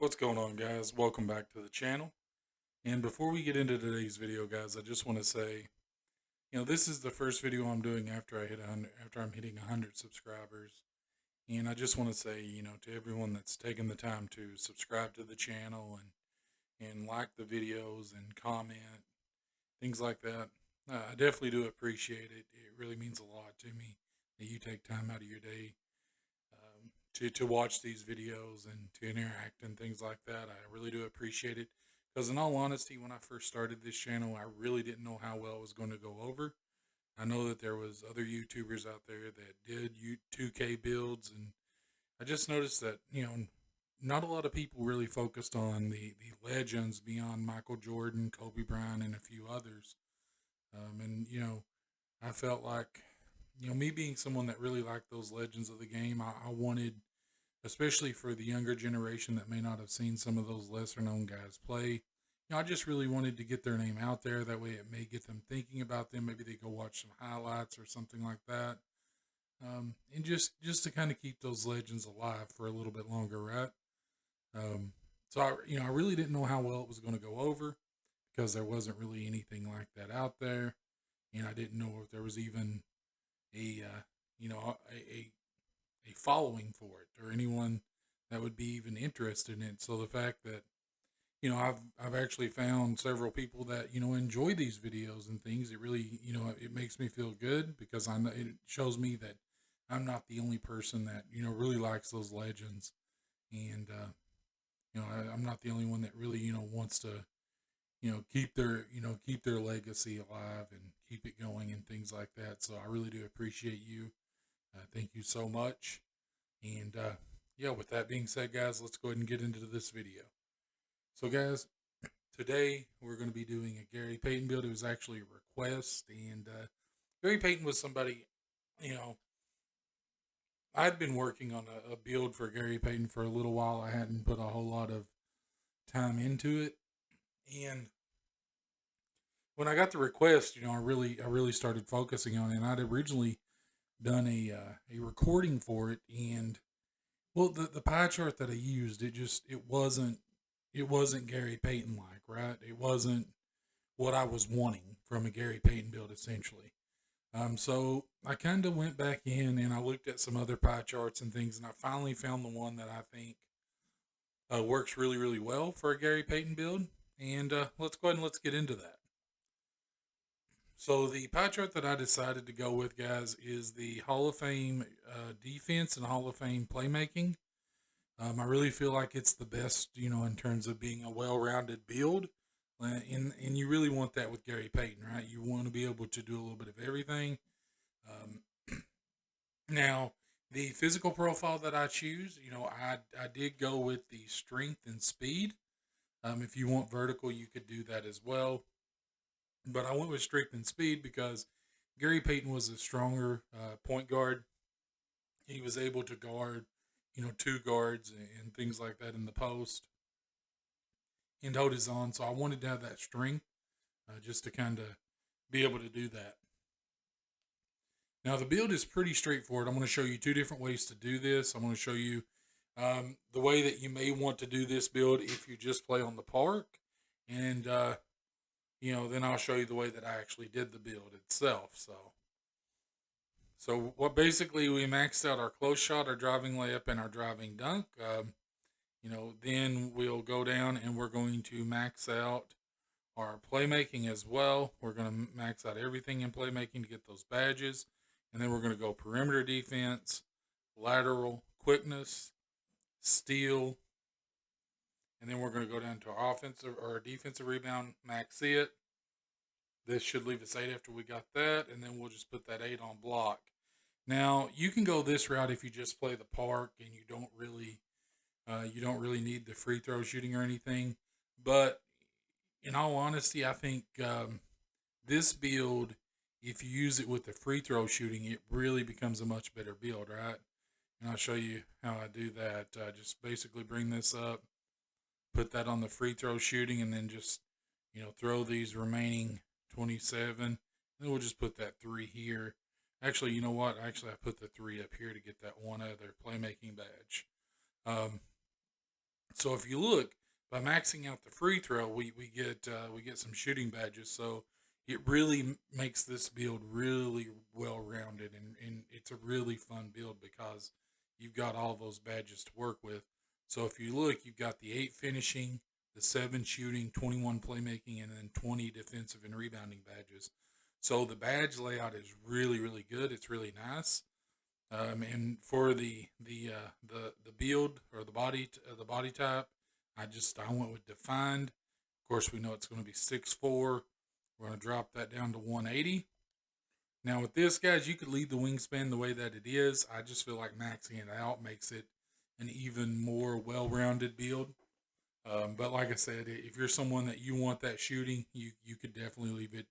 What's going on, guys? Welcome back to the channel. And before we get into today's video, guys, I just want to say, this is the first video I'm doing after I hit 100, after I'm hitting 100 subscribers. And I just want to say, to everyone that's taken the time to subscribe to the channel and like the videos and comment, things like that. I definitely do appreciate it. It really means a lot to me that you take time out of your day to watch these videos and to interact and things like that. I really do appreciate it because, in all honesty, when I first started this channel, I really didn't know how well it was going to go over. I know that there was other YouTubers out there that did 2K builds, and I just noticed that not a lot of people really focused on the legends beyond Michael Jordan, Kobe Bryant, and a few others. And I felt like me being someone that really liked those legends of the game, I wanted, especially for the younger generation that may not have seen some of those lesser known guys play. I just really wanted to get their name out there. That way, it may get them thinking about them. Maybe they go watch some highlights or something like that, and just to kind of keep those legends alive for a little bit longer, right? So I really didn't know how well it was going to go over because there wasn't really anything like that out there, and I didn't know if there was even a a following for it or anyone that would be even interested in it. So the fact that I've actually found several people that enjoy these videos and things. It really it makes me feel good because I know it shows me that I'm not the only person that really likes those legends, and I'm not the only one that really wants to keep their legacy alive and keep it going and things like that. So I really do appreciate you. Thank you so much. And yeah, with that being said, guys, let's go ahead and get into this video. So, guys, today we're going to be doing a Gary Payton build. It was actually a request, and Gary Payton was somebody, you know, I'd been working on a build for Gary Payton for a little while. I hadn't put a whole lot of time into it, and when I got the request, I really started focusing on it. And I'd originally done a recording for it, and well, the pie chart that I used, it wasn't Gary Payton like, right? It wasn't what I was wanting from a Gary Payton build essentially. So I kind of went back in and I looked at some other pie charts and things, and I finally found the one that I think works really really well for a Gary Payton build. And let's go ahead and let's get into that. So the pie chart that I decided to go with, guys, is the Hall of Fame defense and Hall of Fame playmaking. I really feel like it's the best, in terms of being a well-rounded build. And you really want that with Gary Payton, right? You want to be able to do a little bit of everything. Um, Now, the physical profile that I choose, I did go with the strength and speed. If you want vertical, you could do that as well. But I went with strength and speed because Gary Payton was a stronger point guard. He was able to guard, two guards and things like that in the post and hold his own. So I wanted to have that strength just to kind of be able to do that. Now, the build is pretty straightforward. I'm going to show you two different ways to do this. I'm going to show you the way that you may want to do this build if you just play on the park. And, then I'll show you the way that I actually did the build itself. So what basically we maxed out our close shot, our driving layup, and our driving dunk. Then we'll go down and we're going to max out our playmaking as well. We're going to max out everything in playmaking to get those badges. And then we're going to go perimeter defense, lateral, quickness, steal. And then we're going to go down to our offensive or our defensive rebound, max it. This should leave us 8 after we got that. And then we'll just put that 8 on block. Now, you can go this route if you just play the park and you don't really need the free throw shooting or anything. But in all honesty, I think this build, if you use it with the free throw shooting, it really becomes a much better build, right? And I'll show you how I do that. Just basically bring this up, put that on the free throw shooting, and then just throw these remaining 27. And then we'll just put that 3 here. Actually, you know what? Actually, I put the 3 up here to get that one other playmaking badge. So if you look, by maxing out the free throw, we get some shooting badges. So it really makes this build really well rounded, and it's a really fun build because you've got all those badges to work with. So if you look, you've got the 8 finishing, the 7 shooting, 21 playmaking, and then 20 defensive and rebounding badges. So the badge layout is really good. It's really nice. And for the build or the body type, I went with defined. Of course, we know it's going to be 6'4". We're going to drop that down to 180. Now with this, guys, you could leave the wingspan the way that it is. I just feel like maxing it out makes it an even more well-rounded build. But like I said, if you're someone that you want that shooting, you could definitely leave it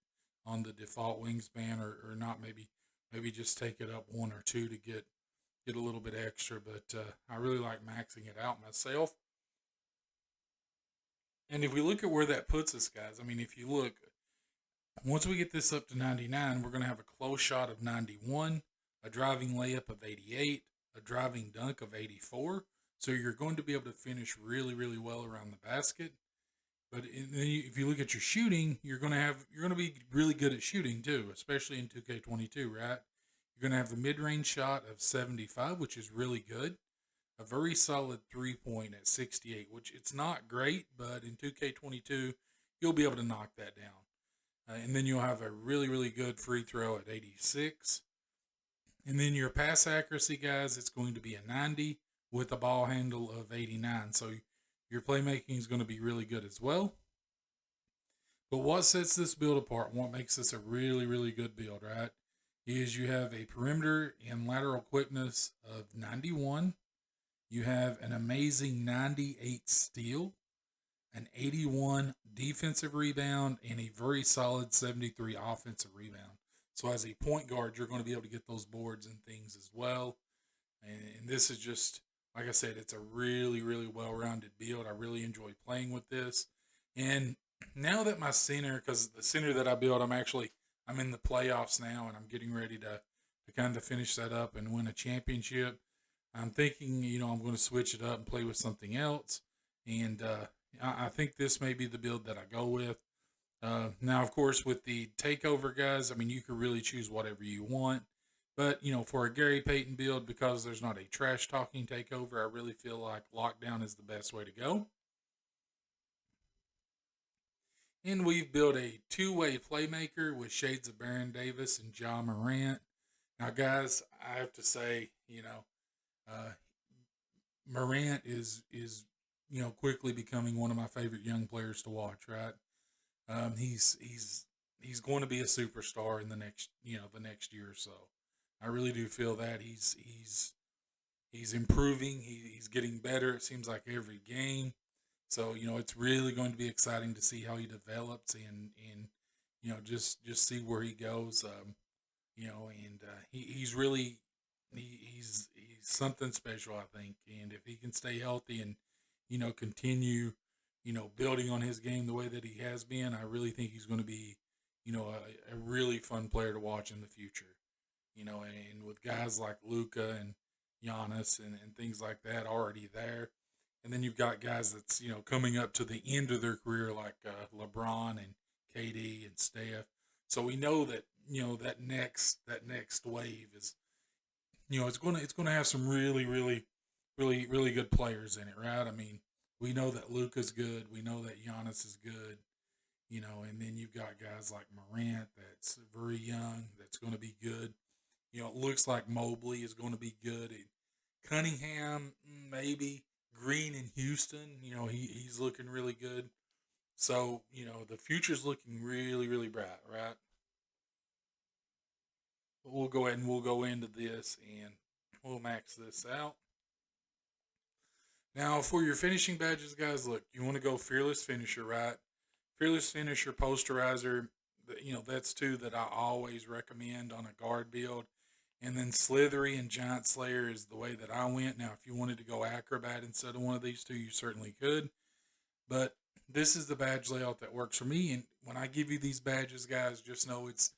on the default wingspan, or not. Maybe just take it up 1 or 2 to get a little bit extra. But I really like maxing it out myself. And if we look at where that puts us, guys, I mean, if you look, once we get this up to 99, we're going to have a close shot of 91, a driving layup of 88, a driving dunk of 84. So you're going to be able to finish really well around the basket. But if you look at your shooting, you're going to be really good at shooting too, especially in 2K22, right? You're going to have the mid-range shot of 75, which is really good. A very solid 3-point at 68, which it's not great, but in 2K22, you'll be able to knock that down. And then you'll have a really good free throw at 86. And then your pass accuracy, guys, it's going to be a 90 with a ball handle of 89. So your playmaking is going to be really good as well. But what sets this build apart, and what makes this a really good build, right, is you have a perimeter and lateral quickness of 91. You have an amazing 98 steal, an 81 defensive rebound, and a very solid 73 offensive rebound. So as a point guard, you're going to be able to get those boards and things as well. And this is just, like I said, it's a really well-rounded build. I really enjoy playing with this. And now that my center, because the center that I built, I'm in the playoffs now, and I'm getting ready to kind of finish that up and win a championship. I'm thinking, I'm going to switch it up and play with something else. And I think this may be the build that I go with. Now, of course, with the takeover, guys, I mean, you can really choose whatever you want. But, for a Gary Payton build, because there's not a trash talking takeover, I really feel like lockdown is the best way to go. And we've built a 2-way playmaker with shades of Baron Davis and John Morant. Now, guys, I have to say, uh, Morant is quickly becoming one of my favorite young players to watch. Right? He's going to be a superstar in the next year or so. I really do feel that he's improving. He's getting better. It seems like every game. So it's really going to be exciting to see how he develops, and just see where he goes. And he's really he's something special, I think. And if he can stay healthy and continue building on his game the way that he has been, I really think he's going to be a really fun player to watch in the future. And with guys like Luca and Giannis and things like that already there, and then you've got guys that's coming up to the end of their career like LeBron and KD and Steph. So we know that that next wave is it's gonna have some really good players in it, right? I mean, we know that Luca's good, we know that Giannis is good, and then you've got guys like Morant that's very young, that's going to be good. It looks like Mobley is going to be good. Cunningham, maybe. Green in Houston, he's looking really good. So, the future's looking really bright, right? But we'll go ahead and we'll go into this and we'll max this out. Now, for your finishing badges, guys, look, you want to go Fearless Finisher, right? Fearless Finisher, Posterizer, that's 2 that I always recommend on a guard build. And then Slithery and Giant Slayer is the way that I went. Now, if you wanted to go Acrobat instead of one of these 2, you certainly could. But this is the badge layout that works for me. And when I give you these badges, guys, just know it's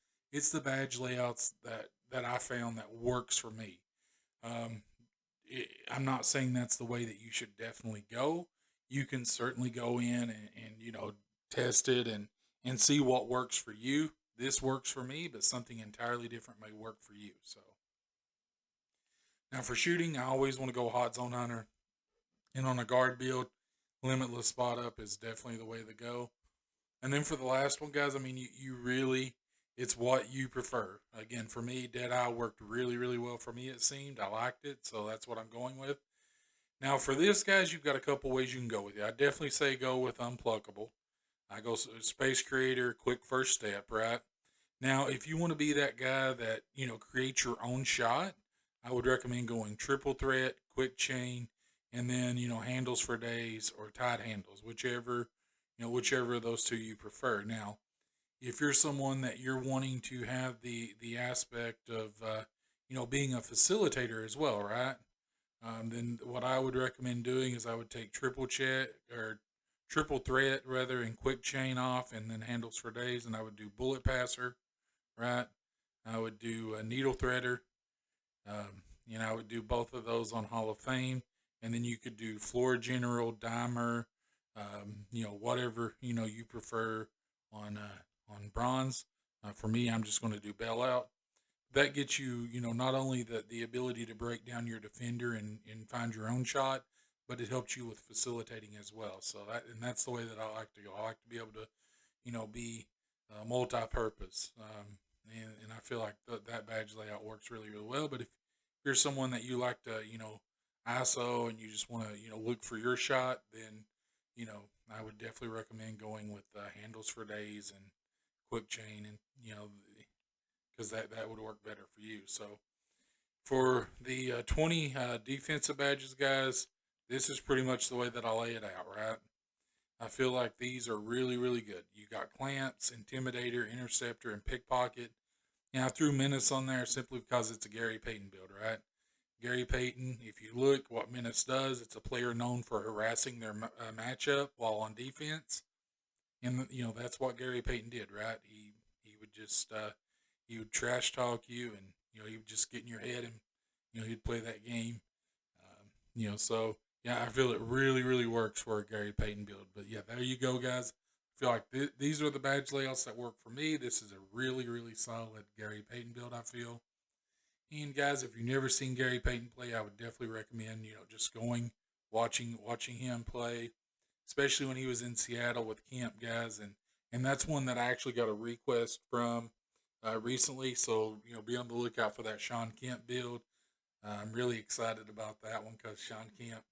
the badge layouts that I found that works for me. I'm not saying that's the way that you should definitely go. you can certainly go in and test it and see what works for you. This works for me, but something entirely different may work for you. So now for shooting, I always want to go hot zone hunter, and on a guard build, limitless spot up is definitely the way to go. And then for the last one, guys, I mean, you really, it's what you prefer. Again, for me, Deadeye worked really, really well for me, it seemed. I liked it, so that's what I'm going with. Now, for this, guys, you've got a couple ways you can go with it. I definitely say go with Unpluckable. I go Space Creator, quick first step, right? Now, if you want to be that guy that, creates your own shot, I would recommend going triple threat, quick chain, and then, handles for days or tied handles, whichever of those two you prefer. Now, if you're someone that you're wanting to have the aspect of, being a facilitator as well, right? Then what I would recommend doing is I would take triple chat or triple threat rather and quick chain off and then handles for days, and I would do bullet passer, right? I would do a needle threader. I would do both of those on Hall of Fame, and then you could do floor general, dimer, whatever you prefer on bronze. For me, I'm just going to do bailout. That gets you, not only the ability to break down your defender and find your own shot, but it helps you with facilitating as well. So that's the way that I like to go. I like to be able to, be multi-purpose. And I feel like that badge layout works really, really well. But if you're someone that you like to, ISO and you just want to, look for your shot, then, I would definitely recommend going with handles for days and quick chain and, because that would work better for you. So for the 20 defensive badges, guys, this is pretty much the way that I lay it out, right? I feel like these are really, really good. You got Clamps, Intimidator, Interceptor, and Pickpocket. And I threw Menace on there simply because it's a Gary Payton build, right? Gary Payton, if you look what Menace does, it's a player known for harassing their matchup while on defense. And, that's what Gary Payton did, right? He would just, he would trash talk you and, he would just get in your head and, he'd play that game. So yeah, I feel it really, really works for a Gary Payton build. But yeah, there you go, guys. I feel like these are the badge layouts that work for me. This is a really, really solid Gary Payton build, I feel. And guys, if you've never seen Gary Payton play, I would definitely recommend, just going, watching him play, especially when he was in Seattle with Camp, guys. And that's one that I actually got a request from recently. So, be on the lookout for that Sean Kemp build. I'm really excited about that one because Sean Kemp,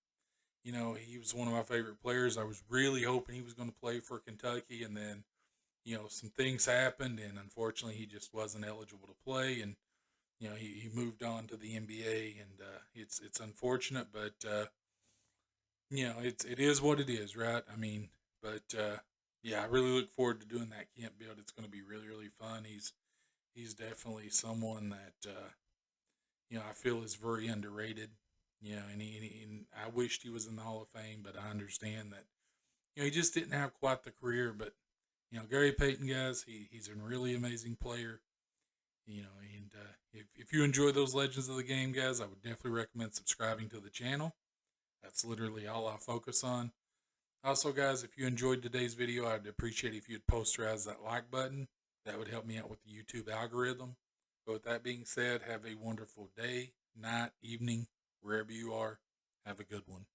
he was one of my favorite players. I was really hoping he was going to play for Kentucky, and then, some things happened, and unfortunately, he just wasn't eligible to play, and he moved on to the NBA, and it's unfortunate, but it is what it is, right? I mean, but yeah, I really look forward to doing that camp build. It's going to be really, really fun. He's definitely someone that I feel is very underrated. And I wished he was in the Hall of Fame, but I understand that he just didn't have quite the career. But Gary Payton, guys, he's a really amazing player. And if you enjoy those Legends of the Game, guys, I would definitely recommend subscribing to the channel. That's literally all I focus on. Also, guys, if you enjoyed today's video, I'd appreciate if you'd posterize that like button. That would help me out with the YouTube algorithm. But with that being said, have a wonderful day, night, evening, wherever you are. Have a good one.